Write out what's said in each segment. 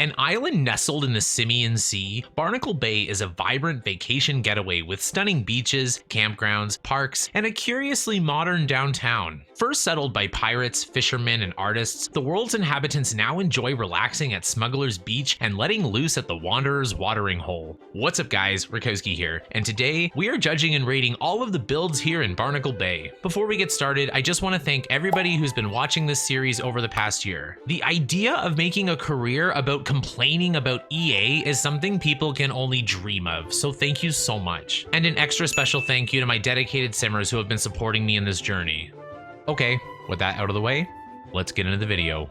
An island nestled in the Simian Sea, Barnacle Bay is a vibrant vacation getaway with stunning beaches, campgrounds, parks, and a curiously modern downtown. First settled by pirates, fishermen, and artists, the world's inhabitants now enjoy relaxing at Smuggler's Beach and letting loose at the Wanderer's watering hole. What's up guys, Rakowski here, and today we are judging and rating all of the builds here in Barnacle Bay. Before we get started, I just want to thank everybody who's been watching this series over the past year. The idea of making a career about complaining about EA is something people can only dream of, so thank you so much. And an extra special thank you to my dedicated simmers who have been supporting me in this journey. Okay, with that out of the way, let's get into the video.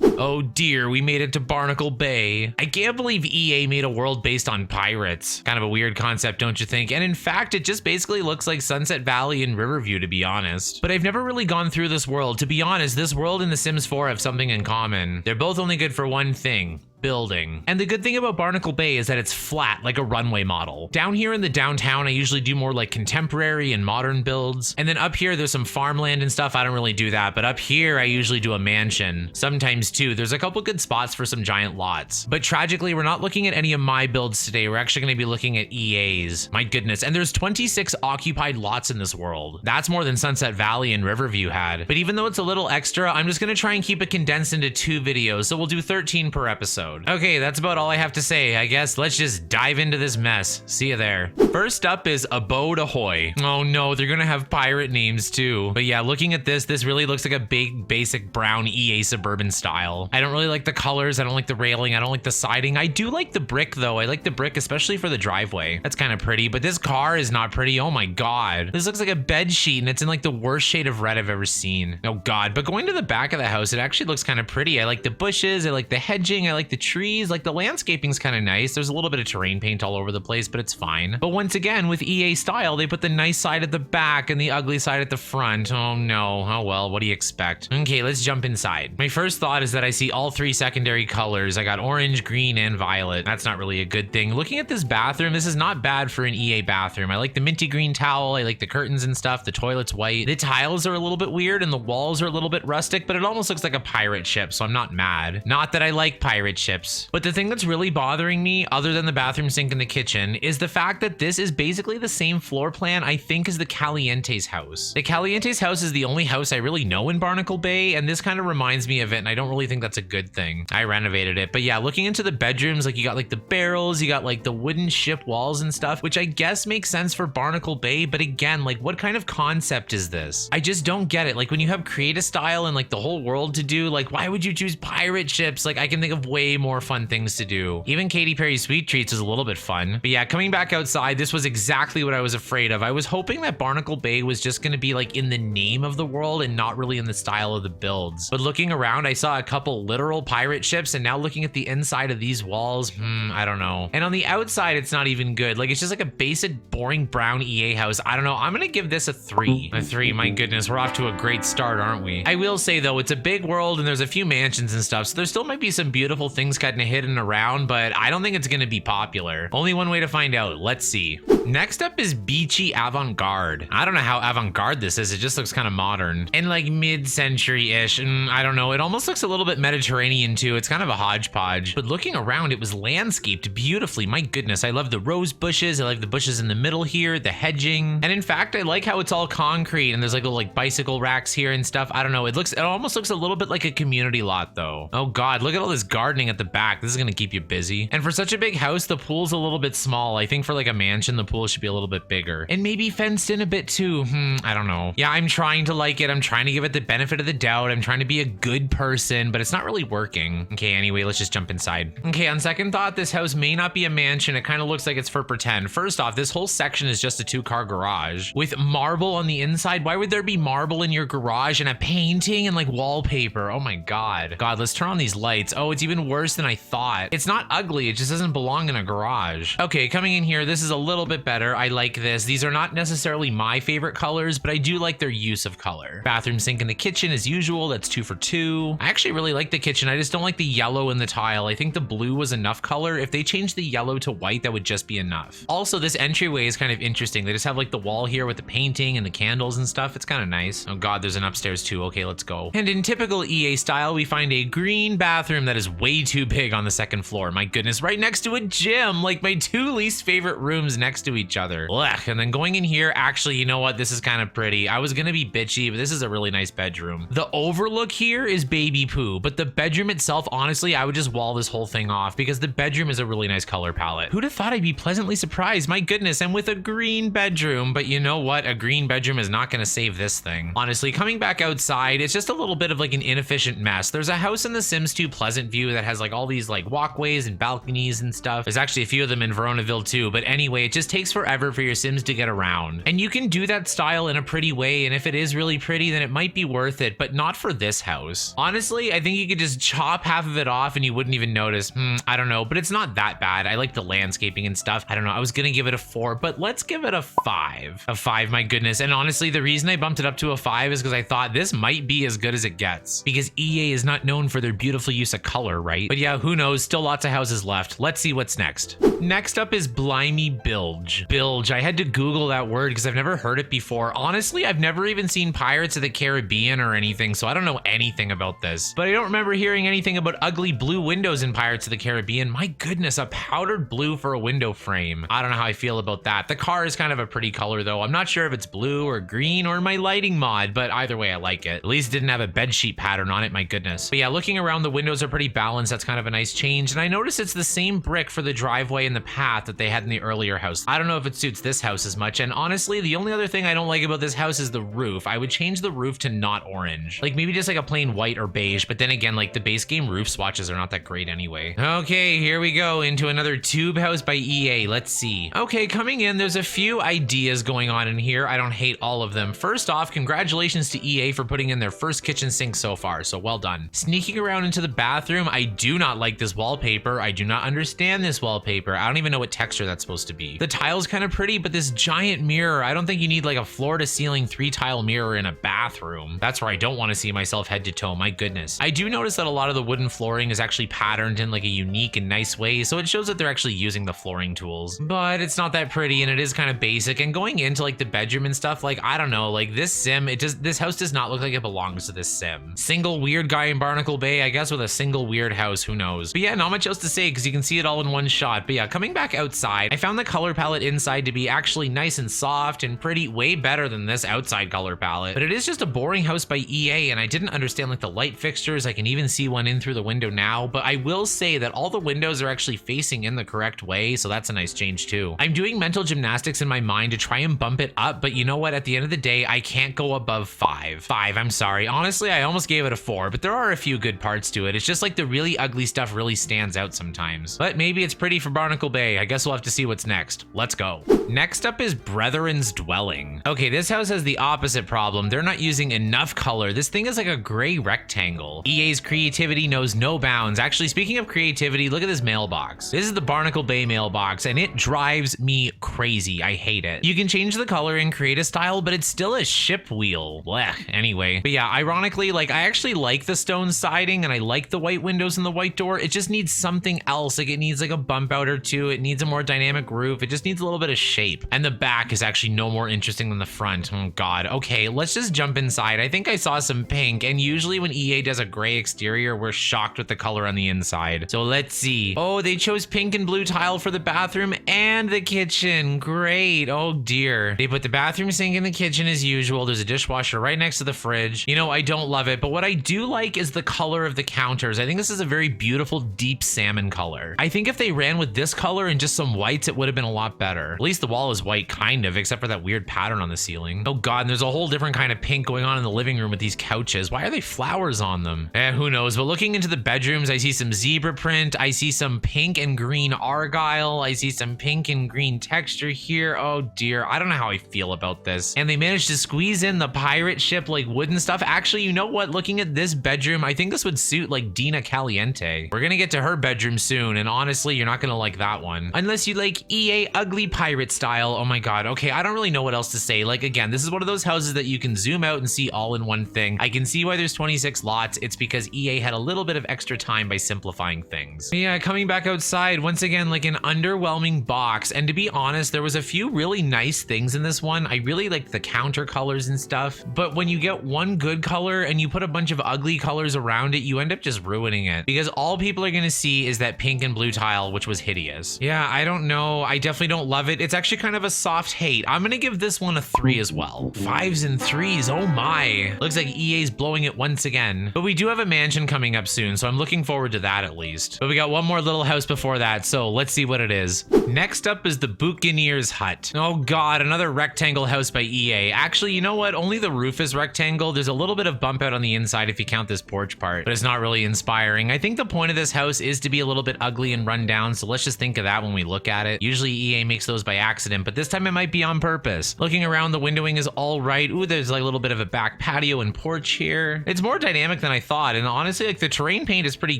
Oh dear, we made it to Barnacle Bay. I can't believe EA made a world based on pirates. Kind of a weird concept, don't you think? And in fact, it just basically looks like Sunset Valley and Riverview, to be honest. But I've never really gone through this world. To be honest, this world and The Sims 4 have something in common. They're both only good for one thing: building. And the good thing about Barnacle Bay is that it's flat, like a runway model. Down here in the downtown, I usually do more like contemporary and modern builds. And then up here, there's some farmland and stuff. I don't really do that, but up here, I usually do a mansion. Sometimes too. There's a couple good spots for some giant lots. But tragically, we're not looking at any of my builds today. We're actually gonna be looking at EA's. My goodness, and there's 26 occupied lots in this world. That's more than Sunset Valley and Riverview had. But even though it's a little extra, I'm just gonna try and keep it condensed into 2 videos. So we'll do 13 per episode. Okay, that's about all I have to say. I guess let's just dive into this mess. See you there. First up is Abode Ahoy. Oh no, they're gonna have pirate names too. But yeah, looking at this really looks like a big, basic brown EA suburban style. I don't really like the colors. I don't like the railing. I don't like the siding. I do like the brick though. I like the brick, especially for the driveway. That's kind of pretty, but this car is not pretty. Oh my God. This looks like a bed sheet and it's in like the worst shade of red I've ever seen. Oh God, but going to the back of the house, it actually looks kind of pretty. I like the bushes. I like the hedging. I like the trees. Like the landscaping's kind of nice. There's a little bit of terrain paint all over the place, but it's fine. But once again, with EA style, they put the nice side at the back and the ugly side at the front. Oh no. Oh well, what do you expect? Okay, let's jump inside. My first thought is that I see all 3 secondary colors. I got orange, green, and violet. That's not really a good thing. Looking at this bathroom, this is not bad for an EA bathroom. I like the minty green towel. I like the curtains and stuff. The toilet's white. The tiles are a little bit weird and the walls are a little bit rustic, but it almost looks like a pirate ship, so I'm not mad. Not that I like pirate ships. But the thing that's really bothering me, other than the bathroom sink and the kitchen, is the fact that this is basically the same floor plan, I think, as the Caliente's house. The Caliente's house is the only house I really know in Barnacle Bay, and this kind of reminds me of it, and I don't really think that's a good thing. I renovated it. But yeah, looking into the bedrooms, like you got like the barrels, you got like the wooden ship walls and stuff, which I guess makes sense for Barnacle Bay, but again, like what kind of concept is this? I just don't get it. Like when you have creative style and like the whole world to do, like why would you choose pirate ships? Like I can think of way more fun things to do. Even Katy Perry's Sweet Treats is a little bit fun. But yeah, coming back outside, this was exactly what I was afraid of. I was hoping that Barnacle Bay was just going to be like in the name of the world and not really in the style of the builds. But looking around, I saw a couple literal pirate ships, and now looking at the inside of these walls, I don't know. And on the outside, it's not even good. Like it's just like a basic, boring brown EA house. I don't know. I'm going to give this a 3. A 3, my goodness. We're off to a great start, aren't we? I will say though, it's a big world and there's a few mansions and stuff, so there still might be some beautiful things kind of hidden around, but I don't think it's gonna be popular. Only one way to find out. Let's see. Next up is beachy Avant-Garde. I don't know how avant-garde this is. It just looks kind of modern and like mid-century-ish. I don't know. It almost looks a little bit Mediterranean too. It's kind of a hodgepodge, but looking around, it was landscaped beautifully. My goodness, I love the rose bushes. I like the bushes in the middle here, the hedging. And in fact, I like how it's all concrete and there's like little like bicycle racks here and stuff. I don't know. It almost looks a little bit like a community lot though. Oh God, look at all this gardening at the back. This is gonna keep you busy. And for such a big house, the pool's a little bit small. I think for like a mansion, the pool should be a little bit bigger and maybe fenced in a bit too. I don't know. Yeah, I'm trying to like it. I'm trying to give it the benefit of the doubt. I'm trying to be a good person, but it's not really working. Okay, anyway, let's just jump inside. Okay, on second thought, this house may not be a mansion. It kind of looks like it's for pretend. First off, this whole section is just a 2-car garage with marble on the inside. Why would there be marble in your garage and a painting and like wallpaper? Oh my God. God, let's turn on these lights. Oh, it's even worse worse than I thought. It's not ugly, it just doesn't belong in a garage. Okay, coming in here, this is a little bit better. I like this. These are not necessarily my favorite colors, but I do like their use of color. Bathroom sink in the kitchen as usual, that's 2 for 2. I actually really like the kitchen, I just don't like the yellow in the tile. I think the blue was enough color. If they changed the yellow to white, that would just be enough. Also, this entryway is kind of interesting. They just have like the wall here with the painting and the candles and stuff. It's kind of nice. Oh god, there's an upstairs too. Okay, let's go. And in typical EA style, we find a green bathroom that is way too big on the second floor. My goodness, right next to a gym, like my 2 least favorite rooms next to each other. Blech. And then going in here, actually, you know what? This is kind of pretty. I was gonna be bitchy, but this is a really nice bedroom. The overlook here is baby poo, but the bedroom itself, honestly, I would just wall this whole thing off because the bedroom is a really nice color palette. Who'd have thought I'd be pleasantly surprised? My goodness, and with a green bedroom, but you know what? A green bedroom is not gonna save this thing. Honestly, coming back outside, it's just a little bit of like an inefficient mess. There's a house in the Sims 2 Pleasant View that has like all these like walkways and balconies and stuff. There's actually a few of them in Veronaville too, but anyway, it just takes forever for your Sims to get around. And you can do that style in a pretty way, and if it is really pretty, then it might be worth it, but not for this house. Honestly, I think you could just chop half of it off and you wouldn't even notice. I don't know, but it's not that bad. I like the landscaping and stuff. I don't know, I was gonna give it a 4, but let's give it a 5. A 5, my goodness. And honestly, the reason I bumped it up to a 5 is because I thought this might be as good as it gets, because EA is not known for their beautiful use of color, right? But yeah, who knows? Still lots of houses left. Let's see what's next. Next up is Blimey Bilge. Bilge, I had to Google that word because I've never heard it before. Honestly, I've never even seen Pirates of the Caribbean or anything, so I don't know anything about this. But I don't remember hearing anything about ugly blue windows in Pirates of the Caribbean. My goodness, a powdered blue for a window frame. I don't know how I feel about that. The car is kind of a pretty color though. I'm not sure if it's blue or green or my lighting mod, but either way I like it. At least it didn't have a bedsheet pattern on it, my goodness. But yeah, looking around, the windows are pretty balanced. That's kind of a nice change. And I noticed it's the same brick for the driveway and the path that they had in the earlier house. I don't know if it suits this house as much. And honestly, the only other thing I don't like about this house is the roof. I would change the roof to not orange. Like maybe just like a plain white or beige, but then again, like the base game roof swatches are not that great anyway. Okay, here we go into another tube house by EA. Let's see. Okay, coming in, there's a few ideas going on in here. I don't hate all of them. First off, congratulations to EA for putting in their first kitchen sink so far, so well done. Sneaking around into the bathroom, I do not like this wallpaper. I do not understand this wallpaper. I don't even know what texture that's supposed to be. The tile's kind of pretty, but this giant mirror, I don't think you need like a floor to ceiling 3-tile mirror in a bathroom. That's where I don't want to see myself head to toe, my goodness. I do notice that a lot of the wooden flooring is actually patterned in like a unique and nice way, so it shows that they're actually using the flooring tools. But it's not that pretty and it is kind of basic, and going into like the bedroom and stuff, like I don't know, like this sim, this house does not look like it belongs to this sim. Single weird guy in Barnacle Bay, I guess, with a single weird house, who knows. But yeah, not much else to say because you can see it all in one shot. But yeah, coming back outside, I found the color palette inside to be actually nice and soft and pretty, way better than this outside color palette. But it is just a boring house by EA, and I didn't understand like the light fixtures. I can even see one in through the window now, but I will say that all the windows are actually facing in the correct way, so that's a nice change too. I'm doing mental gymnastics in my mind to try and bump it up, but you know what? At the end of the day, I can't go above 5. 5, I'm sorry. Honestly, I almost gave it a 4, but there are a few good parts to it. It's just like the really ugly stuff really stands out sometimes. But maybe it's pretty for Barnacle Bay. I guess we'll have to see what's next. Let's go. Next up is Brethren's Dwelling. Okay, this house has the opposite problem. They're not using enough color. This thing is like a gray rectangle. EA's creativity knows no bounds. Actually, speaking of creativity, look at this mailbox. This is the Barnacle Bay mailbox, and it drives me crazy. I hate it. You can change the color and create a style, but it's still a ship wheel. Blech. Anyway, but yeah, ironically, like I actually like the stone siding and I like the white windows and the white door. It just needs something else. Like it needs like a bump out or two. It needs a more dynamic roof. It just needs a little bit of shape. And the back is actually no more interesting than the front. Oh God. Okay, let's just jump inside. I think I saw some pink, and usually when EA does a gray exterior, we're shocked with the color on the inside. So let's see. Oh, they chose pink and blue tile for the bathroom and the kitchen. Great. Oh dear. They put the bathroom sink in the kitchen as usual. There's a dishwasher right next to the fridge. You know, I don't love it, but what I do like is the color of the counters. I think this is a very beautiful deep salmon color. I think if they ran with this color and just some whites, it would have been a lot better. At least the wall is white, kind of, except for that weird pattern on the ceiling. Oh God, and there's a whole different kind of pink going on in the living room with these couches. Why are they flowers on them? Who knows? But looking into the bedrooms, I see some zebra print. I see some pink and green argyle. I see some pink and green texture here. Oh dear, I don't know how I feel about this. And they managed to squeeze in the pirate ship like wooden stuff. Actually, you know what? Looking at this bedroom, I think this would suit like Dina Caliente Caliente. We're gonna get to her bedroom soon, and honestly, you're not gonna like that one. Unless you like EA ugly pirate style. Oh my god. Okay, I don't really know what else to say. Like, again, this is one of those houses that you can zoom out and see all in one thing. I can see why there's 26 lots. It's because EA had a little bit of extra time by simplifying things. Yeah, coming back outside, once again, like an underwhelming box. And to be honest, there was a few really nice things in this one. I really liked the counter colors and stuff. But when you get one good color and you put a bunch of ugly colors around it, you end up just ruining it. Because all people are gonna see is that pink and blue tile, which was hideous. Yeah, I don't know. I definitely don't love it. It's actually kind of a soft hate. I'm gonna give this one a 3 as well. 5s and 3s, oh my. Looks like EA's blowing it once again. But we do have a mansion coming up soon, so I'm looking forward to that at least. But we got one more little house before that, so let's see what it is. Next up is the Buccaneers Hut. Oh god, another rectangle house by EA. Actually, you know what? Only the roof is rectangle. There's a little bit of bump out on the inside if you count this porch part, but it's not really inspiring. I think the point of this house is to be a little bit ugly and run down, so let's just think of that when we look at it. Usually EA makes those by accident, but this time it might be on purpose. Looking around, the windowing is all right. Ooh, there's like a little bit of a back patio and porch here. It's more dynamic than I thought, and honestly, like the terrain paint is pretty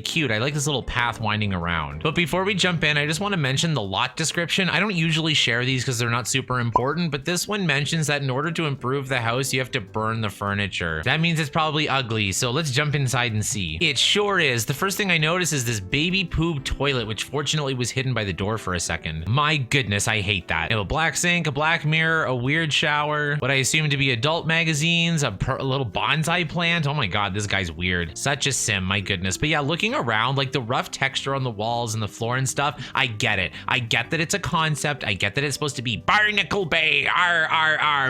cute. I like this little path winding around. But before we jump in, I just want to mention the lot description. I don't usually share these because they're not super important, but this one mentions that in order to improve the house, you have to burn the furniture. That means it's probably ugly, so let's jump inside and see. It sure is. The first thing I notice is this baby poop toilet, which fortunately was hidden by the door for a second. My goodness, I hate that. You have a black sink, a black mirror, a weird shower, what I assume to be adult magazines, a little bonsai plant. Oh my god, this guy's weird. Such a sim, my goodness. But yeah, looking around, like the rough texture on the walls and the floor and stuff, I get it. I get that it's a concept. I get that it's supposed to be Barnacle Bay,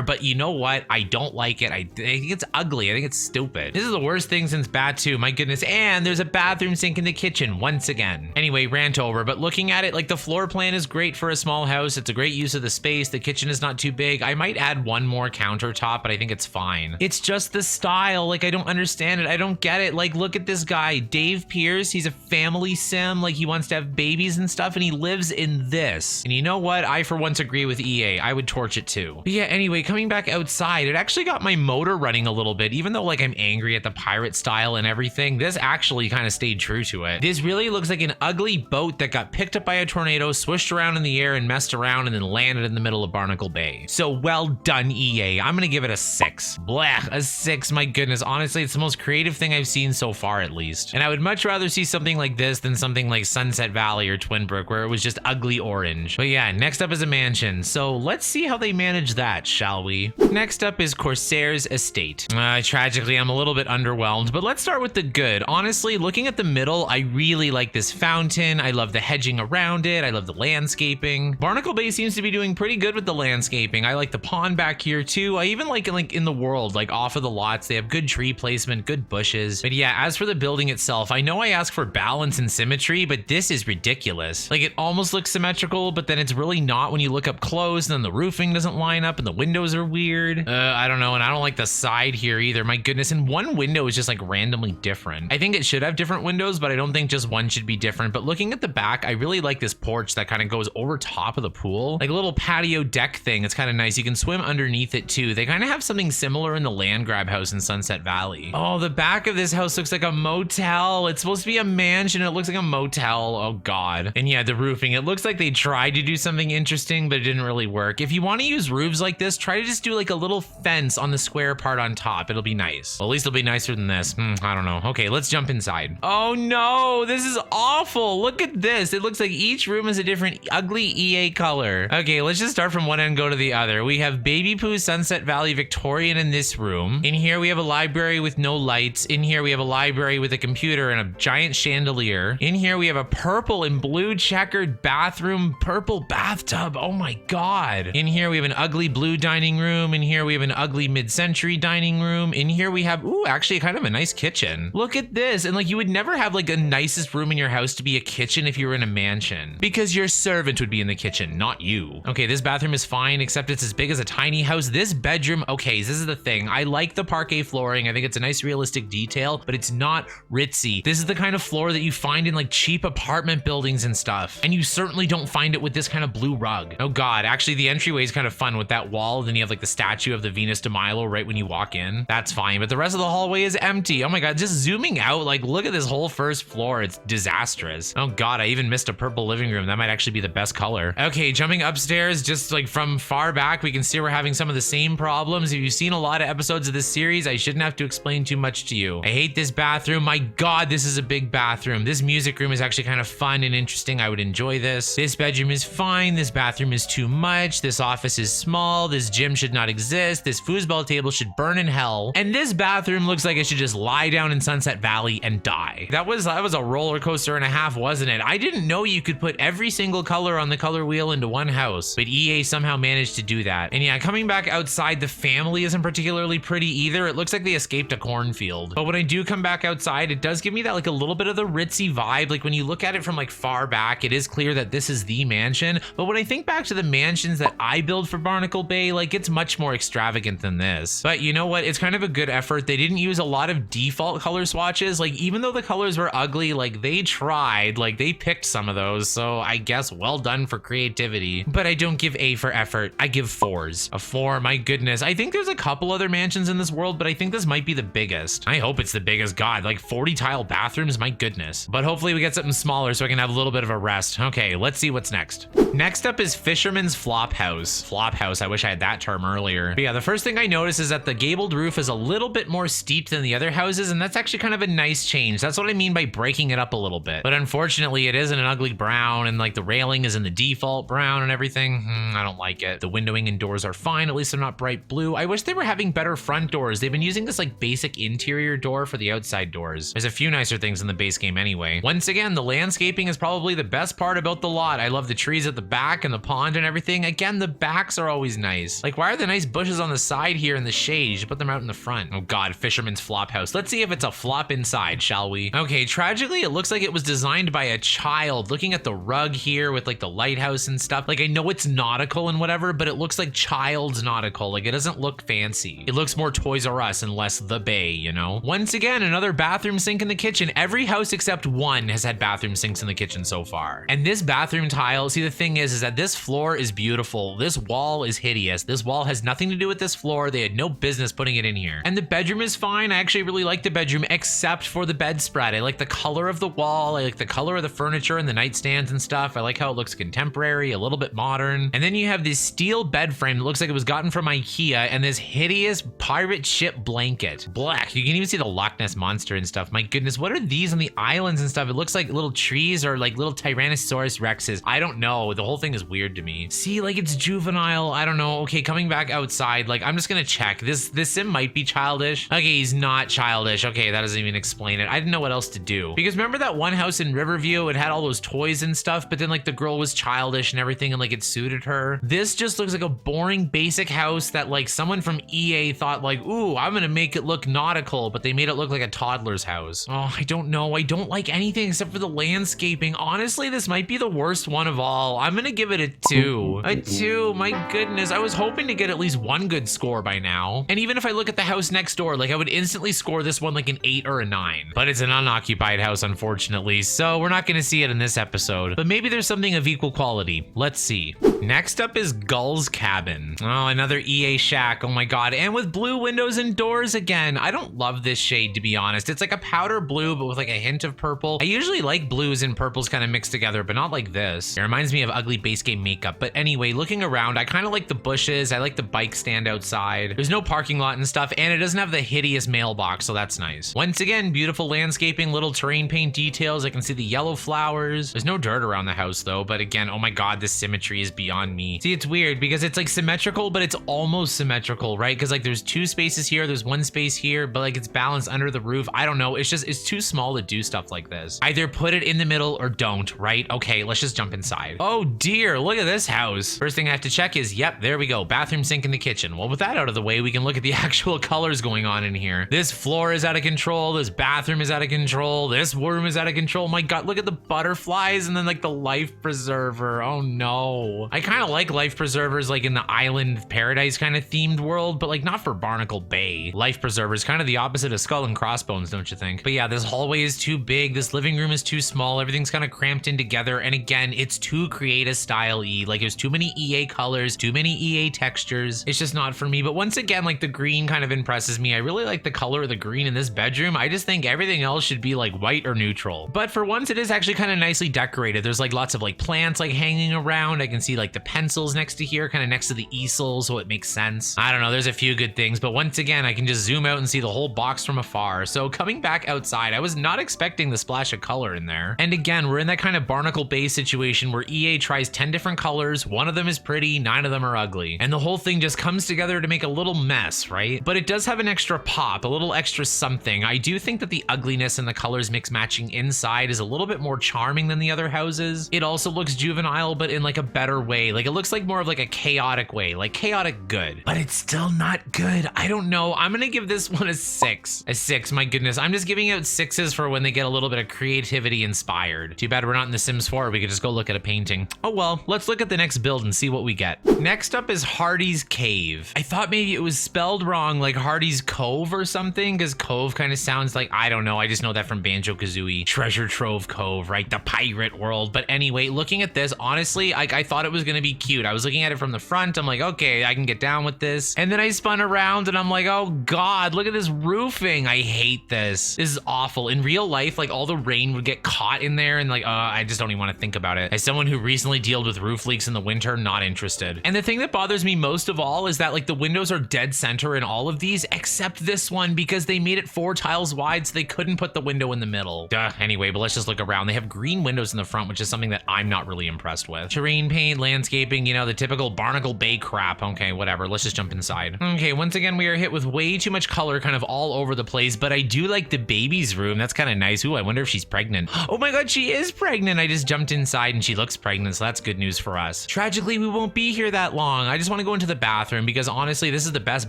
but you know what? I don't like it. I think it's ugly. I think it's stupid. This is the worst thing since Bat 2, my goodness. And there's a bathroom sink in the kitchen once again. Anyway, rant over, but looking at it, like the floor plan is great for a small house. It's a great use of the space. The kitchen is not too big. I might add one more countertop, but I think it's fine. It's just the style. Like, I don't understand it. I don't get it. Like, look at this guy, Dave Pierce. He's a family sim. Like, he wants to have babies and stuff, and he lives in this. And you know what? I, for once, agree with EA. I would torch it too. But yeah, anyway, coming back outside, it actually got my motor running a little bit. Even though, like, I'm angry at the pirate style and everything, this actually kind of stayed true to it. This really looks like an ugly boat that got picked up by a tornado, swished around in the air and messed around, and then landed in the middle of Barnacle Bay. So well done, EA. I'm gonna give it a 6. Blech, a 6. My goodness. Honestly, it's the most creative thing I've seen so far, at least. And I would much rather see something like this than something like Sunset Valley or Twinbrook, where it was just ugly orange. But yeah, next up is a mansion. So let's see how they manage that, shall we? Next up is Corsairs Estate. Tragically, I'm a little bit underwhelmed, but let's start with the good. Honestly, looking at the middle, I really like this fountain. I love the hedging around it. I love the landscaping. Barnacle Bay seems to be doing pretty good with the landscaping. I like the pond back here too. I even like in the world, like off of the lots, they have good tree placement, good bushes. But yeah, as for the building itself, I know I ask for balance and symmetry, but this is ridiculous. Like, it almost looks symmetrical, but then it's really not when you look up close, and then the roofing doesn't line up and the windows are weird. I don't know, and I don't like the side here either. My goodness, and one window is just like randomly different. I think it should have different windows, but I don't think just one should be different. But looking at the back, I really like this porch that kind of goes over top of the pool, like a little patio deck thing. It's kind of nice. You can swim underneath it too. They kind of have something similar in the land grab house in Sunset Valley. Oh, the back of this house looks like a motel. It's supposed to be a mansion. It looks like a motel. Oh god. And yeah, the roofing, it looks like they tried to do something interesting, but it didn't really work. If you want to use roofs like this, try to just do like a little fence on the square part on top. It'll be nice. Well, at least it'll be nicer than this. I don't know. Okay, let's jump inside. Oh no, this is awful. Look at this. It looks like each room is a different ugly EA color. Okay, let's just start from one end and go to the other. We have Baby Pooh Sunset Valley Victorian in this room. In here, we have a library with no lights. In here, we have a library with a computer and a giant chandelier. In here, we have a purple and blue checkered bathroom, purple bathtub. Oh my god. In here, we have an ugly blue dining room. In here, we have an ugly mid-century dining room. In here, we have, ooh, actually kind of a nice kitchen. Look at this. And like, you would never have like a nicest room in your house to be a kitchen if you were in a mansion, because your servant would be in the kitchen, not you. Okay, this bathroom is fine, except it's as big as a tiny house. This bedroom, okay, this is the thing. I like the parquet flooring. I think it's a nice realistic detail, but it's not ritzy. This is the kind of floor that you find in like cheap apartment buildings and stuff. And you certainly don't find it with this kind of blue rug. Oh god, actually the entryway is kind of fun with that wall. Then you have like the statue of the Venus de Milo right when you walk in. That's fine, but the rest of the hallway is empty. Oh my god, just zooming out, like look at this whole first floor. It's disastrous. Oh God, I even missed a purple living room. That might actually be the best color. Okay, jumping upstairs, just like from far back, we can see we're having some of the same problems. If you've seen a lot of episodes of this series, I shouldn't have to explain too much to you. I hate this bathroom. My God, this is a big bathroom. This music room is actually kind of fun and interesting. I would enjoy this. This bedroom is fine. This bathroom is too much. This office is small. This gym should not exist. This foosball table should burn in hell. And this bathroom looks like it should just lie down in Sunset Valley and die. That was a roller coaster and a half, wasn't it? I didn't know you could put every single color on the color wheel into one house, but EA somehow managed to do that. And yeah, coming back outside, the family isn't particularly pretty either. It looks like they escaped a cornfield. But when I do come back outside, it does give me that like a little bit of the ritzy vibe. Like when you look at it from like far back, it is clear that this is the mansion. But when I think back to the mansions that I build for Barnacle Bay, like it's much more extravagant than this. But you know what? It's kind of a good effort. They didn't use a lot of default color swatches. Like even though the colors were ugly, like they tried, like they picked some of those. So I guess well done for creativity. But I don't give A for effort. I give 4s. A 4, my goodness. I think there's a couple other mansions in this world, but I think this might be the biggest. I hope it's the biggest. God, like 40 tile bathrooms, my goodness. But hopefully we get something smaller so I can have a little bit of a rest. Okay, let's see what's next. Next up is Fisherman's Flophouse. Flophouse, I wish I had that term earlier. But yeah, the first thing I noticed is that the gabled roof is a little bit more steep than the other houses, and that's actually kind of a nice change. That's what I mean by breaking it up a little bit. But unfortunately, it is in an ugly brown, and like the railing is in the default brown and everything. I don't like it. The windowing and doors are fine. At least they're not bright blue. I wish they were having better front doors. They've been using this like basic interior door for the outside doors. There's a few nicer things in the base game anyway. Once again, the landscaping is probably the best part about the lot. I love the trees at the back and the pond and everything. Again, the backs are always nice. Like, why are the nice bushes on the side here in the shade? You should put them out in the front. Oh God, Fisherman's Flophouse. Let's see if it's a flop inside, shall we? Okay, tragically, it looks like it was designed by a child. Looking at the rug here with like the lighthouse and stuff. Like, I know it's nautical and whatever, but it looks like child's nautical. Like, it doesn't look fancy. It looks more Toys R Us and less The Bay, you know? Once again, another bathroom sink in the kitchen. Every house except one has had bathroom sinks in the kitchen so far. And this bathroom tile, see, the thing is that this floor is beautiful. This wall is hideous. This wall has nothing to do with this floor. They had no business putting it in here. And the bedroom is fine. I actually really like the bedroom, except for the bedspread. I like the color of the wall. I like the color of the furniture and the nightstands and stuff. I like how it looks contemporary, a little bit modern. And then you have this steel bed frame that looks like it was gotten from IKEA, and this hideous pirate ship blanket. Black. You can even see the Loch Ness Monster and stuff. My goodness, what are these on the islands and stuff? It looks like little trees or like little Tyrannosaurus Rexes. I don't know. The whole thing is weird to me. See, like it's juvenile. I don't know. Okay, coming back outside, like I'm just gonna check. This sim might be childish. Okay, he's not childish. Okay, that doesn't even explain it. I didn't know what else to do. Because remember that one house in Riverview? It had all those toys and stuff, but then like the girl was childish and everything and like it suited her. This just looks like a boring basic house that like someone from EA thought like, ooh, I'm gonna make it look nautical, but they made it look like a toddler's house. Oh, I don't know. I don't like anything except for the landscaping. Honestly, this might be the worst one of all. I'm gonna give it a 2. A 2, my goodness. I was hoping to get at least one good score by now. And even if I look at the house next door, like I would instantly score this one like an 8 or a 9. But it's an unoccupied house, unfortunately, so we're not gonna see it in this episode. But maybe there's something of equal quality. Let's see. Next up is Gulls Cabin. Oh, another EA shack. Oh my God. And with blue windows and doors again. I don't love this shade, to be honest. It's like a powder blue, but with like a hint of purple. I usually like blues and purples kind of mixed together, but not like this. It reminds me of ugly base game makeup. But anyway, looking around, I kind of like the bushes. I like the bike stand outside. There's no parking lot and stuff, and it doesn't have the hideous mailbox, so that's nice. Once again, beautiful landscaping, little terrain paint details. I can see the yellow flowers. There's no dirt around the house though, but again, oh my God, this symmetry is beyond me. See, it's weird because it's like symmetrical, but it's almost symmetrical, right? Because like there's 2 spaces here, there's 1 space here, but like it's balanced under the roof. I don't know. It's too small to do stuff like this. Either put it in the middle or don't, right? Okay, let's just jump inside. Oh dear, look at this house. First thing I have to check is, yep, there we go. Bathroom sink in the kitchen. Well, with that out of the way, we can look at the actual colors going on in here. This floor is out of control. This bathroom is out of control. This room is out of control. My God, look at the butterflies and then like the life preserver. Oh no. I kind of like life preservers like in the island paradise kind of themed world, but like not for Barnacle Bay. Life preservers, kind of the opposite of Skull and Crossbones, don't you think? But yeah, this hallway is too big. This living room is too small. Everything's kind of cramped in together. And again, it's too creative style-y. Like there's too many EA colors, too many EA textures. It's just not for me. But once again, like the green kind of impresses me. I really like the color of the green in this bedroom. I just think everything else should be like white or neutral. But for once, it is actually kind of nicely decorated. There's like lots of like plants like hanging around. I can see like the pencils next to here, kind of next to the easel, so it makes sense. I don't know, there's a few good things, but once again, I can just zoom out and see the whole box from afar. So coming back outside, I was not expecting the splash of color in there. And again, we're in that kind of Barnacle Bay situation where EA tries 10 different colors. One of them is pretty, 9 of them are ugly. And the whole thing just comes together to make a little mess, right? But it does have an extra pop, a little extra something. I do think that the ugliness and the colors mix matching inside is a little bit more charming than the other houses. It also looks juvenile, but in like a better way. Like it looks like more of like a chaotic way, like chaotic good, but it's still not good. I don't know. I'm gonna give this one a 6. A 6, my goodness. I'm just giving out 6s for when they get a little bit of creativity inspired. Too bad we're not in The Sims 4. We could just go look at a painting. Oh well, let's look at the next build and see what we get. Next up is Hearties Cave. I thought maybe it was spelled wrong, like Hearties Cove or something, because Cove kind of sounds like, I don't know. I just know that from Banjo-Kazooie. Treasure Trove Cove, right? The pirate world. But anyway, looking at this, honestly, I thought it was gonna be cute. I was looking at it from the front. I'm like, okay, I can get down with this. And then I spun around and I'm like, oh God, look at this roofing. I hate this. This is awful. In real life, like all the rain would get caught in there and like, I just don't even want to think about it. As someone who recently dealt with roof leaks in the winter, not interested. And the thing that bothers me most of all is that like the windows are dead center in all of these except this one because they made it 4 tiles wide so they couldn't put the window in the middle. Anyway, but let's just look around. They have green windows in the front, which is something that I'm not really impressed with. Terrain paint, landscaping, you know, the typical Barnacle Bay crap. Okay, whatever. Let's just jump inside. Okay, once again, we are hit with way too much color kind of all over the place, but I do like the baby's room. That's kind of nice. Ooh, I wonder if she's pregnant. Oh my God, she is pregnant. I just jumped inside and she looks pregnant, so that's good news for us. Tragically, we won't be here that long. I just want to go into the bathroom because honestly, this is the best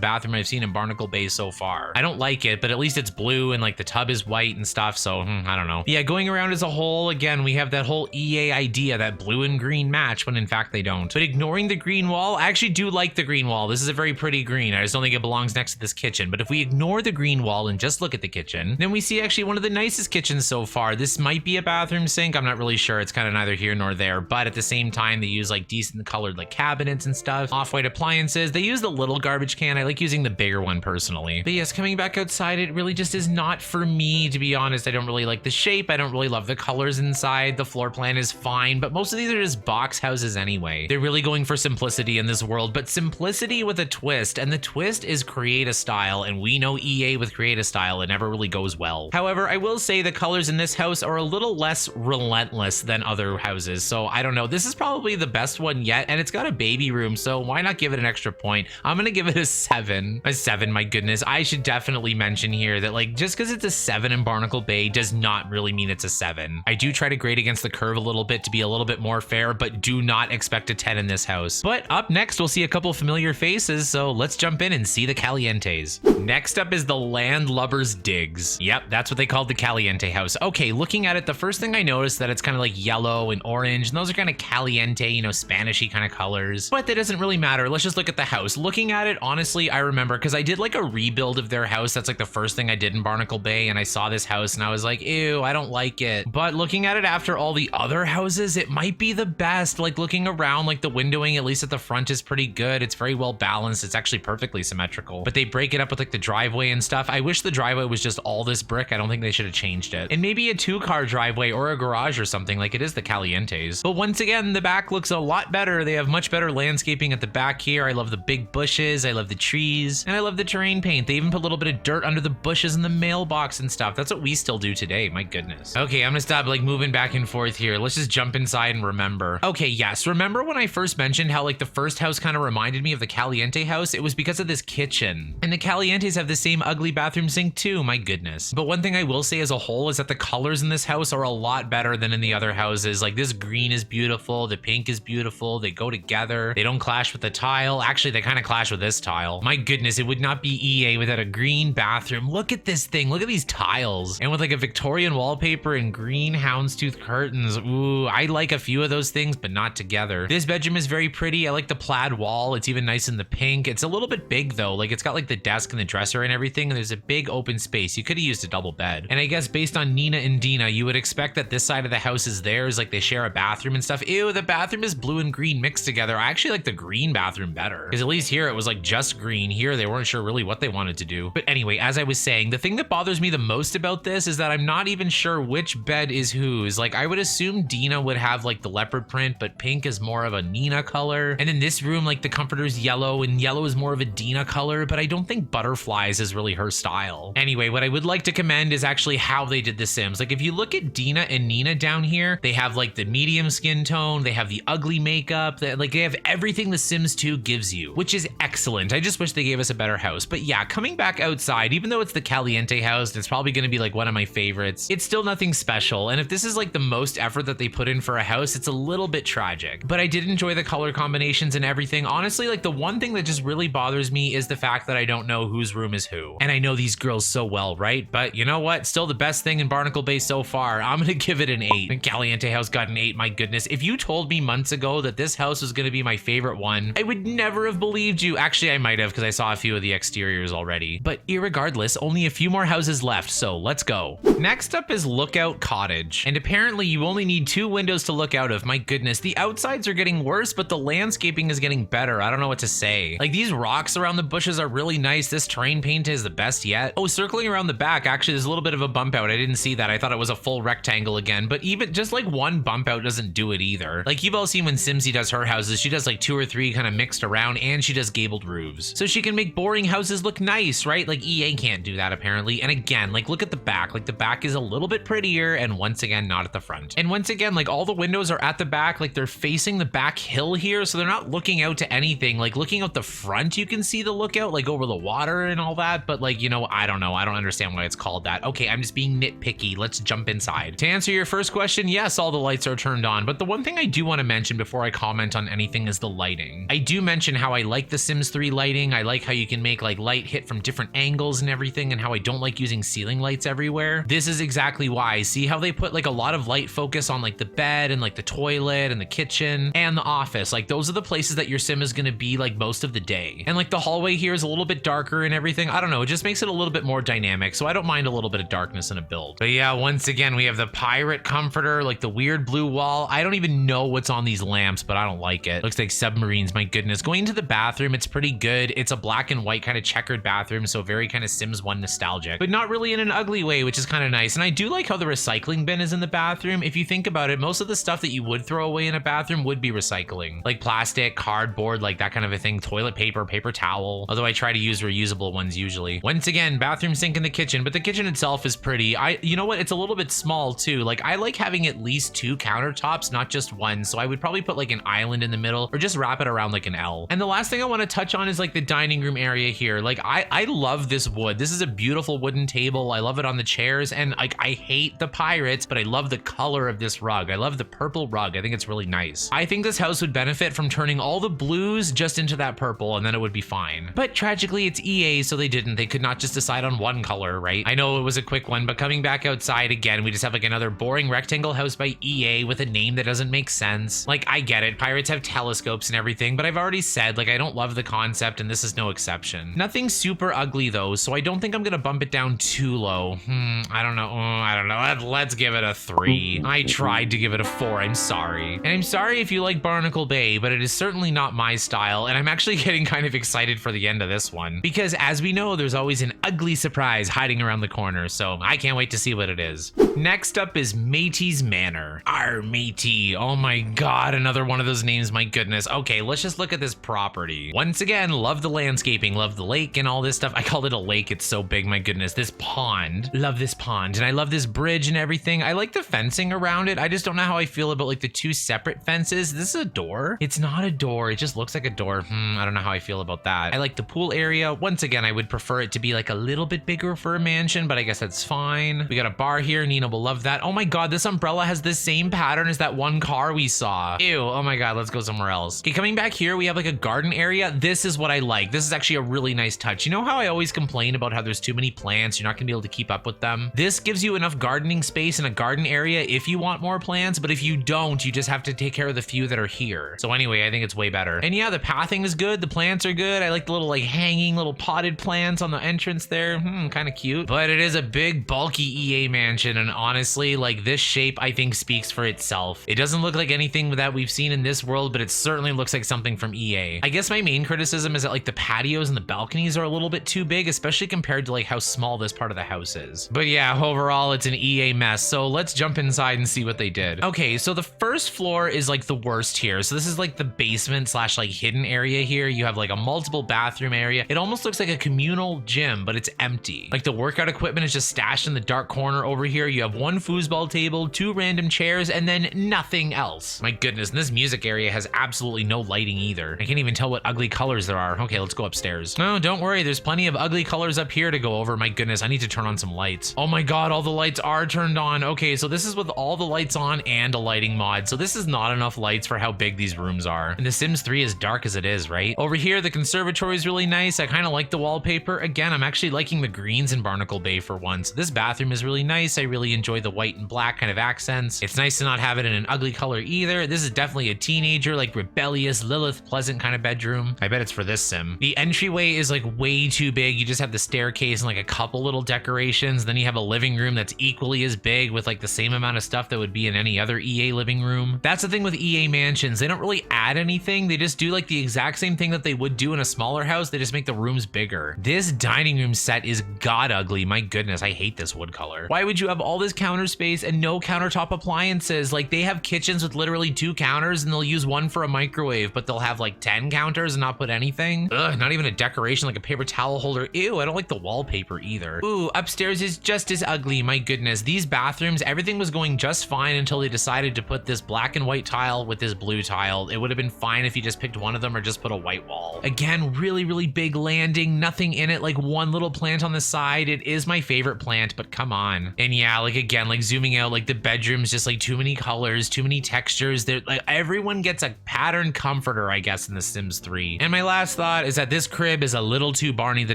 bathroom I've seen in Barnacle Bay so far. I don't like it, but at least it's blue and like the tub is white and stuff, so I don't know. Yeah, going around as a whole, again, we have that whole EA idea that blue and green match when in fact they don't. But ignoring the green wall, I actually do like the green wall. This is a very pretty green. I just don't think it belongs next to this kitchen. But if we ignore the green wall and just look at the kitchen, then we see actually one of the nicest kitchens so far. This might be a bathroom sink. I'm not really sure. It's kind of neither here nor there. But at the same time, they use like decent colored like cabinets and stuff. Off-white appliances. They use the little garbage can. I like using the bigger one personally. But yes, coming back outside, it really just is not for me, to be honest. I don't really like the shape. I don't really love the colors inside. The floor plan is fine, but most of these are just box houses anyway. They're really going for simplicity in this world, but simplicity with a twist, and the twist is create a style, and we know EA with create a style, it never really goes well. However, I will say the colors in this house are a little less relentless than other houses, so I don't know. This is probably the best one yet, and it's got a baby room, so why not give it an extra point? I'm gonna give it a 7. A 7, my goodness. I should definitely mention here that like just because it's a 7 in Barnacle Bay does not really mean it's a 7. I do try to grade against the curve a little bit to be a little bit more fair, but do not expect a 10 in this house. But up next, we'll see a couple familiar faces, so let's jump in and see the Calientes. Next up is the Land Lubbers Digs. Yep, that's what they called the Caliente house. Okay, looking at it, the first thing I noticed that it's kind of like yellow and orange, and those are kind of Caliente, you know, Spanishy kind of colors. But that doesn't really matter. Let's just look at the house. Looking at it, honestly, I remember because I did like a rebuild of their house. That's like the first thing I did in Barnacle Bay, and I saw this house and I was like, ew, I don't like it. But looking at it after all the other houses, it might be the best. Like looking around, like the windowing, at least at the front, is pretty good. It's very well balanced. It's actually perfectly symmetrical, but they break it up with like the driveway and stuff. I wish the driveway was just all this brick. I don't think they should have changed it. And maybe a 2-car driveway or a garage or something like it is the Calientes. But once again, the back looks a lot better. They have much better landscaping at the back here. I love the big bushes. I love the trees, and I love the terrain paint. They even put a little bit of dirt under the bushes in the mailbox and stuff. That's what we still do today. My goodness. Okay, I'm gonna stop like moving back and forth here. Let's just jump inside and remember. Okay, yes. Remember when I first mentioned how like the first house kind of reminded me of the Caliente house? It was because of this kitchen. And the Calientes have the same ugly bathroom sink too. My goodness. But one thing I will say as a whole is that the colors in this house are a lot better than in the other houses. Like this green is beautiful. The pink is beautiful. They go together. They don't clash with the tile. Actually, they kind of clash with this tile. My goodness, it would not be EA without a green bathroom. Look at this thing. Look at these tiles. And with like a Victorian wallpaper and green houndstooth curtains. Ooh, I like a few of those things, but not together. This bedroom is very pretty. I like the plaid wall. It's even nice in the pink. It's a little bit big though. Like it's got like the desk and the dresser and everything. And there's a big open space. You could have used a double bed. And I guess based on Nina and Dina, you would expect that this side of the house is theirs. Like they share a bathroom and stuff. Ew, the bathroom is blue and green mixed together. I actually like the green bathroom better. Because at least here it was like just green. Here they weren't sure really what they wanted to do. But anyway, as I was saying, the thing that bothers me the most about about this is that I'm not even sure which bed is whose. Like, I would assume Dina would have like the leopard print, but pink is more of a Nina color. And in this room, like the comforter's yellow and yellow is more of a Dina color, but I don't think butterflies is really her style. Anyway, what I would like to commend is actually how they did the Sims. Like, if you look at Dina and Nina down here, they have like the medium skin tone, they have the ugly makeup, they have everything the Sims 2 gives you, which is excellent. I just wish they gave us a better house. But yeah, coming back outside, even though it's the Caliente house, and it's probably going to be like one of my favorites, it's still nothing special. And if this is like the most effort that they put in for a house, it's a little bit tragic. But I did enjoy the color combinations and everything. Honestly, like the one thing that just really bothers me is the fact that I don't know whose room is who. And I know these girls so well, right? But you know what? Still the best thing in Barnacle Bay so far. I'm going to give it an 8. The Caliente house got an 8. My goodness. If you told me months ago that this house was going to be my favorite one, I would never have believed you. Actually, I might have, because I saw a few of the exteriors already. But irregardless, only a few more houses left, so let's go. Next up is Lookout Cottage. And apparently you only need 2 windows to look out of. My goodness, the outsides are getting worse, but the landscaping is getting better. I don't know what to say. Like, these rocks around the bushes are really nice. This terrain paint is the best yet. Oh, circling around the back, actually, there's a little bit of a bump out. I didn't see that. I thought it was a full rectangle again, but even just like one bump out doesn't do it either. Like, you've all seen when Simsy does her houses, she does like 2 or 3 kind of mixed around, and she does gabled roofs. So she can make boring houses look nice, right? Like, EA can't do that apparently. And again, like, look at the back. Like, the back is a little bit prettier, and once again, not at the front. And once again, like, all the windows are at the back. Like, they're facing the back hill here, so they're not looking out to anything. Like, looking out the front, you can see the lookout, like, over the water and all that. But like, you know, I don't know. I don't understand why it's called that. Okay, I'm just being nitpicky. Let's jump inside. To answer your first question, yes, all the lights are turned on. But the one thing I do want to mention before I comment on anything is the lighting. I do mention how I like the Sims 3 lighting. I like how you can make like light hit from different angles and everything, and how I don't like using ceiling lights everywhere. This is exactly why. See how they put like a lot of light focus on like the bed and like the toilet and the kitchen and the office. Like, those are the places that your Sim is going to be like most of the day. And like the hallway here is a little bit darker and everything. I don't know. It just makes it a little bit more dynamic. So I don't mind a little bit of darkness in a build. But yeah, once again, we have the pirate comforter, like the weird blue wall. I don't even know what's on these lamps, but I don't like it. Looks like submarines. My goodness. Going into the bathroom, it's pretty good. It's a black and white kind of checkered bathroom, so very kind of Sims 1 nostalgic, but not really in an ugly way, which is kind of nice. And I do like how the recycling bin is in the bathroom. If you think about it, most of the stuff that you would throw away in a bathroom would be recycling, like plastic, cardboard, like that kind of a thing, toilet paper, paper towel, although I try to use reusable ones usually. Once again, bathroom sink in the kitchen, but the kitchen itself is pretty. You know what? It's a little bit small too. Like, I like having at least 2 countertops, not just one. So I would probably put like an island in the middle, or just wrap it around like an L. And the last thing I want to touch on is like the dining room area here. Like, I love this wood. This is a beautiful wooden table. I love it on the chairs, and like, I hate the pirates, but I love the color of this rug. I love the purple rug. I think it's really nice. I think this house would benefit from turning all the blues just into that purple, and then it would be fine. But tragically, it's EA, so they didn't. They could not just decide on one color, right? I know it was a quick one, but coming back outside again, we just have like another boring rectangle house by EA with a name that doesn't make sense. Like, I get it. Pirates have telescopes and everything, but I've already said, like, I don't love the concept, and this is no exception. Nothing super ugly though, so I don't think I'm gonna bump it down too low. I don't know. I don't know. Let's give it a 3. I tried to give it a 4. I'm sorry. And I'm sorry if you like Barnacle Bay, but it is certainly not my style, and I'm actually getting kind of excited for the end of this one, because as we know, there's always an ugly surprise hiding around the corner, so I can't wait to see what it is. Next up is Matey's Manor. Our Matey. Oh my god, another one of those names, my goodness. Okay, let's just look at this property. Once again, love the landscaping, love the lake and all this stuff. I called it a lake, it's so big, my goodness. This pond, love this pond, and I love this bridge and everything. I like the fencing around it. I just don't know how I feel about like the 2 separate fences. This is a door. It's not a door, it just looks like a door. I don't know how I feel about that. I like the pool area. Once again, I would prefer it to be like a little bit bigger for a mansion, but I guess that's fine. We got a bar here. Nina will love that. Oh my god, this umbrella has the same pattern as that one car we saw. Ew, oh my god, let's go somewhere else. Okay, coming back here, we have like a garden area. This is what I like. This is actually a really nice touch. You know how I always complain about how there's too many plants, you're not gonna be able to keep up with them? This gives you enough gardening space in a garden area if you want more plants, but if you don't, you just have to take care of the few that are here. So anyway, I think it's way better. And yeah, the pathing is good. The plants are good. I like the little like hanging little potted plants on the entrance there. Kind of cute. But it is a big bulky EA mansion, and honestly, like, this shape I think speaks for itself. It doesn't look like anything that we've seen in this world, but it certainly looks like something from EA. I guess my main criticism is that like the patios and the balconies are a little bit too big, especially compared to like how small this part of the house is. But yeah, overall, it's an EA mess. So let's jump inside and see what they did. Okay, so the first floor is like the worst here. So this is like the basement slash like hidden area here. You have like a multiple bathroom area. It almost looks like a communal gym, but it's empty. Like the workout equipment is just stashed in the dark corner over here. You have one foosball table, 2 random chairs, and then nothing else. My goodness, and this music area has absolutely no lighting either. I can't even tell what ugly colors there are. Okay, let's go upstairs. No, don't worry. There's plenty of ugly colors up here to go over. My goodness, I need to turn on some lights. Oh my God, all the lights are turned on. Okay, so this is with all the lights on and a lighting mod. So this is not enough lights for how big these rooms are. And The Sims 3 is dark as it is, right? Over here, the conservatory is really nice. I kind of like the wallpaper. Again, I'm actually liking the greens in Barnacle Bay for once. This bathroom is really nice. I really enjoy the white and black kind of accents. It's nice to not have it in an ugly color either. This is definitely a teenager, like rebellious, Lilith pleasant kind of bedroom. I bet it's for this sim. The entryway is like way too big. You just have the staircase and like a couple little decorations. Then you have a living room that's equally as big with like the same amount of stuff that would be in any other EA living room. That's the thing with EA mansions. They don't really add anything. They just do like the exact same thing that they would do in a smaller house. They just make the rooms bigger. This dining room set is god ugly. My goodness, I hate this wood color. Why would you have all this counter space and no countertop appliances? Like they have kitchens with literally 2 counters and they'll use one for a microwave, but they'll have like 10 counters and not put anything. Ugh, not even a decoration like a paper towel holder. Ew, I don't like the wallpaper either. Ooh, upstairs is just as ugly. My goodness, these bathrooms, everything was going just fine until they decided to put this black and white tile with this blue tile. It would have been fine if you just picked one of them or just put a white wall. Again, really, really big landing, nothing in it, like one little plant on the side. It is my favorite plant, but come on. And yeah, like again, like zooming out, like the bedroom's just like too many colors, too many textures. There, like everyone gets a pattern comforter, I guess, in The Sims 3. And my last thought is that this crib is a little too Barney the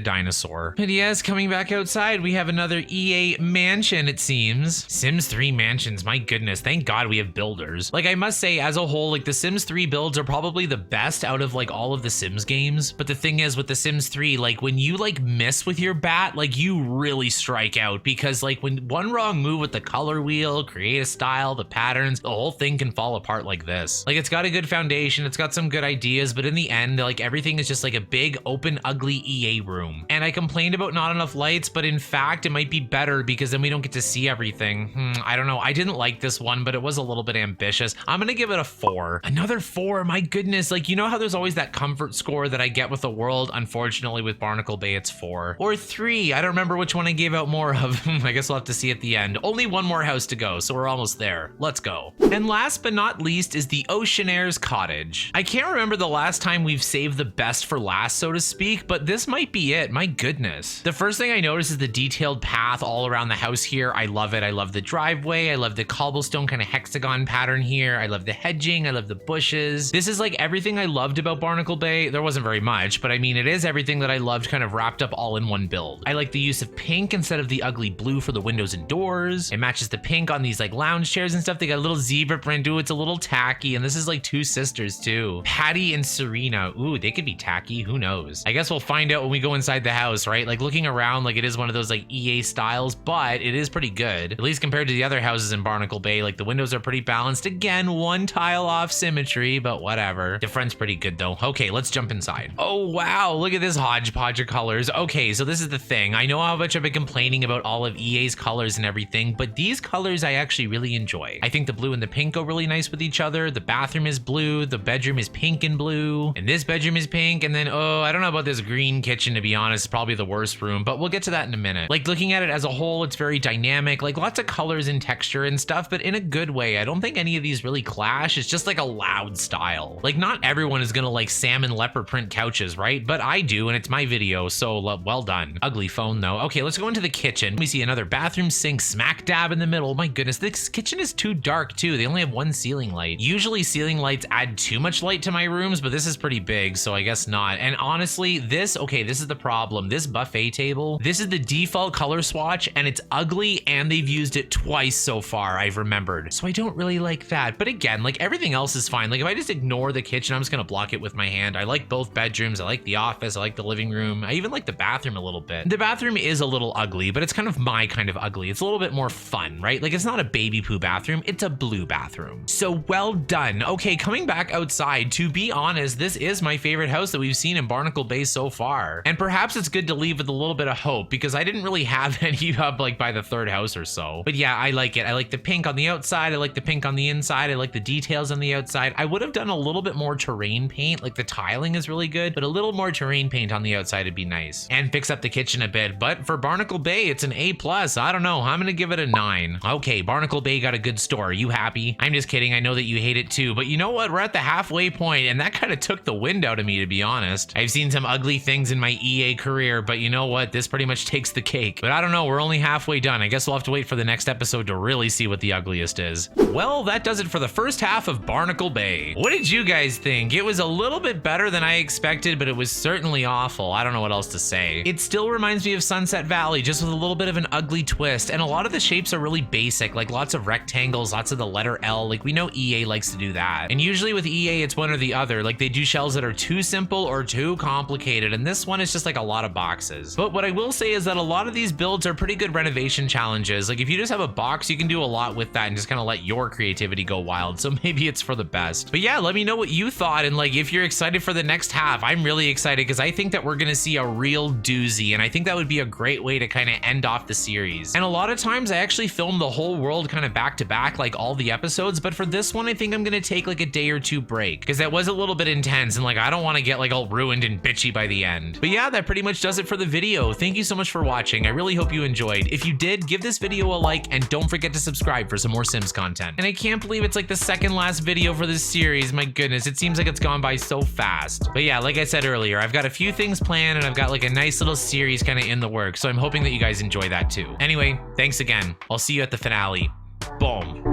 dinosaur. But yes, coming back outside, we have another EA mansion, it seems. Sims 3 mansions, my goodness, thank God we have builders. Like I must say, as a whole, like the Sims 3 builds are probably the best out of like all of the Sims games. But the thing is with the Sims 3, like when you like miss with your bat, like you really strike out, because like when one wrong move with the color wheel, create a style, the patterns, the whole thing can fall apart like this. Like it's got a good foundation, it's got some good ideas, but in the end, like everything is just like a big open ugly EA room. And I complained about not enough lights, but in fact it might be better because then we don't get to see everything. I don't know, I didn't like this one, but it was a little bit ambitious. I'm gonna give it a 4. Another 4, my goodness. Like you know how there's always that comfort score that I get with the world? Unfortunately with Barnacle Bay it's 4 or 3. I don't remember which one I gave out more of. I guess we'll have to see at the end. Only one more house to go, so we're almost there. Let's go. And last but not least is the Oceanaire Cottage. I can't remember the last time we've saved the best for last, so to speak, but this might be it. My goodness. The first thing I notice is the detailed path all around the house here. I love it. I love the driveway. I love the cobblestone kind of hexagon pattern here. I love the hedging. I love the bushes. This is like everything I loved about Barnacle Bay. There wasn't very much, but I mean, it is everything that I loved kind of wrapped up all in one build. I like the use of pink instead of the ugly blue for the windows and doors. It matches the pink on these like lounge chairs and stuff. They got a little zebra print. Ooh, it's a little tacky. And this is like 2 sisters too. Patty and Serena. Ooh, they could be tacky. Who knows? I guess we'll find out when we go inside the house, right? Like looking around, like it is one of those like EA styles, but it is pretty good. At least compared to the other houses in Barnacle Bay. Like the windows are pretty balanced. Again, 1 tile off symmetry, but whatever. The front's pretty good though. Okay, let's jump inside. Oh, wow. Look at this hodgepodge of colors. Okay, so this is the thing. I know how much I've been complaining about all of EA's colors and everything, but these colors I actually really enjoy. I think the blue and the pink go really nice with each other. The bathroom is blue. The bedroom is pink and blue. And this bedroom is pink. And then, oh, I don't know about this green kitchen, to be honest. It's probably the worst room, but we'll get to that in a minute. Like looking at it as a whole, it's very dynamic, like lots of colors and texture and stuff, but in a good way. I don't think any of these really clash. It's just like a loud style. Like not everyone is gonna like salmon leopard print couches, right? But I do, and it's my video, so well done. Ugly phone though. Okay, let's go into the kitchen. We see another bathroom sink smack dab in the middle. My goodness, this kitchen is too dark too. They only have 1 ceiling light. Usually ceiling lights add too much light to my rooms, but this is pretty big, so I guess not. And honestly, this is the problem. This buffet table, this is the default color swatch, and it's ugly, and they've used it twice so far, I've remembered. So I don't really like that. But again, like everything else is fine. Like if I just ignore the kitchen, I'm just gonna block it with my hand. I like both bedrooms. I like the office. I like the living room. I even like the bathroom a little bit. The bathroom is a little ugly, but it's kind of my kind of ugly. It's a little bit more fun, right? Like it's not a baby poo bathroom. It's a blue bathroom. So well done. Okay, coming back outside, to be honest, this is my favorite house that we've seen in Barnacle Bay so far. And perhaps it's good to leave with a little bit of hope, because I didn't really have have any up like by the third house or so. But yeah, I like it. I like the pink on the outside. I like the pink on the inside. I like the details on the outside. I would have done a little bit more terrain paint. Like the tiling is really good, but a little more terrain paint on the outside would be nice and fix up the kitchen a bit. But for Barnacle Bay, it's an A+. I don't know. I'm gonna give it a 9. Okay, Barnacle Bay got a good store. Are you happy? I'm just kidding. I know that you hate it too, but you know what? We're at the halfway point, and that kind of took the wind out of me, to be honest. I've seen some ugly things in my EA career, but you know what? This pretty much takes the cake. But I don't know. We're only halfway done. I guess we'll have to wait for the next episode to really see what the ugliest is. Well, that does it for the first half of Barnacle Bay. What did you guys think? It was a little bit better than I expected, but it was certainly awful. I don't know what else to say. It still reminds me of Sunset Valley, just with a little bit of an ugly twist, and a lot of the shapes are really basic, like lots of rectangles, lots of the letter L. Like we know EA likes to do that. And usually with EA, it's one or the other. Like they do shells that are too simple or too complicated, and this one is just like a lot of boxes. But what I will say is that a lot of these builds are pretty good renovation challenges. Like if you just have a box, you can do a lot with that and just kind of let your creativity go wild. So maybe it's for the best. But yeah, let me know what you thought, and like if you're excited for the next half. I'm really excited because I think that we're gonna see a real doozy, and I think that would be a great way to kind of end off the series. And a lot of times I actually film the whole world kind of back to back, like all the episodes, but for this one I think I'm gonna take like a day or two break because that was a little bit intense, and like I don't want to get like all ruined and bitchy by the end. But yeah, that pretty much does it for the video. Thank you so much for watching. I really hope you enjoyed. If you did, give this video a like and don't forget to subscribe for some more Sims content. And I can't believe it's like the second last video for this series. My goodness, it seems like it's gone by so fast. But yeah, like I said earlier, I've got a few things planned and I've got like a nice little series kind of in the works, so I'm hoping that you guys enjoy that too. Anyway, thanks again. I'll see you at the finale. Boom.